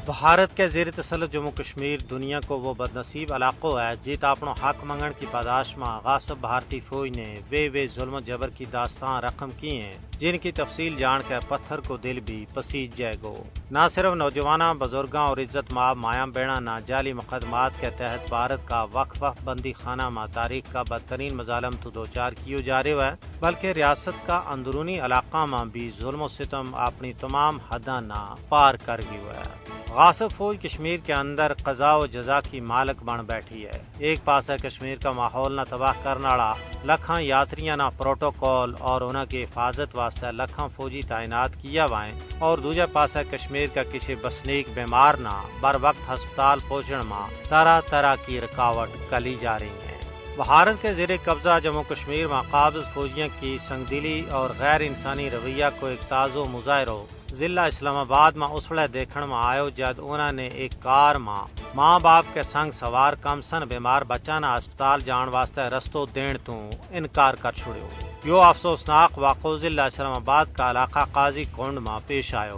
بھارت کے زیر تسلط جموں کشمیر دنیا کو وہ بدنصیب علاقوں ہے جیت اپنو حق منگن کی پاداش میں غاصب بھارتی فوج نے وے ظلم و جبر کی داستان رقم کی ہیں جن کی تفصیل جان کر پتھر کو دل بھی پسیج جائے گو۔ نہ صرف نوجوانوں بزرگاں اور عزت مآب مایاں بیڑا نہ جعلی مقدمات کے تحت بھارت کا وقف بندی خانہ میں تاریخ کا بدترین مظالم تو دوچار کیو جا رہے ہے، بلکہ ریاست کا اندرونی علاقہ میں بھی ظلم و ستم اپنی تمام حداں نہ پار کر گئی ہے۔ غاصب فوج کشمیر کے اندر قضاء و جزا کی مالک بن بیٹھی ہے۔ ایک پاس ہے کشمیر کا ماحول نہ تباہ کرنے والا لکھاں یاتریاں نہ پروٹوکول اور انہاں کی حفاظت واسطے لکھاں فوجی تعینات کیا وائیں، اور دوجا پاس ہے کشمیر کا کسی بسنیک بیمار نہ بر وقت ہسپتال پہنچن میں طرح طرح کی رکاوٹ کلی جا رہی ہیں۔ بھارت کے زیر قبضہ جموں کشمیر میں قابض فوجیوں کی سنگدلی اور غیر انسانی رویہ کو ایک تازہ مظاہرہ ضلع اسلام آباد میں اسڑے دیکھنے میں آئے جد انہوں نے ایک کار میں ماں باپ کے سنگ سوار کمسن بیمار بچہ نہ ہسپتال جان واسطے رستو دین تو انکار کر چھوڑیو۔ یہ افسوسناک واقعہ ضلع اسلام آباد کا علاقہ قاضی کنڈ میں پیش آئے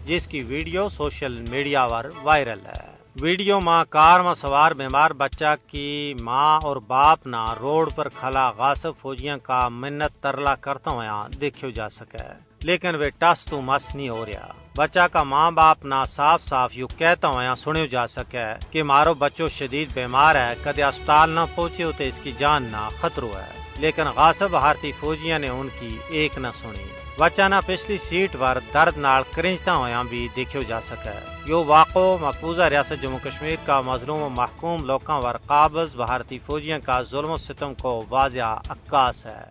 جس کی ویڈیو سوشل میڈیا پر وائرل ہے۔ ویڈیو میں کار میں سوار بیمار بچہ کی ماں اور باپ نہ روڈ پر کھلا غاصب فوجیوں کا منت ترلا کرتا ہوا دیکھو جا سکے، لیکن وہ ٹس تو مس نہیں ہو رہا۔ بچہ کا ماں باپ نہ صاف صاف یوں کہتا ہوا سنو جا سکے کہ مارو بچوں شدید بیمار ہے، کدے اسپتال نہ پہنچے تو اس کی جان نہ خطرو ہے، لیکن غاصب بھارتی فوجیوں نے ان کی ایک نہ سنی۔ بچہ نہ پچھلی سیٹ پر درد نال کرنجتا ہوا بھی دیکھو جا سکے۔ یہ واقعہ مقبوضہ ریاست جموں کشمیر کا مظلوم و محکوم لوکاں پر قابض بھارتی فوجیوں کا ظلم و ستم کو واضح عکاس ہے۔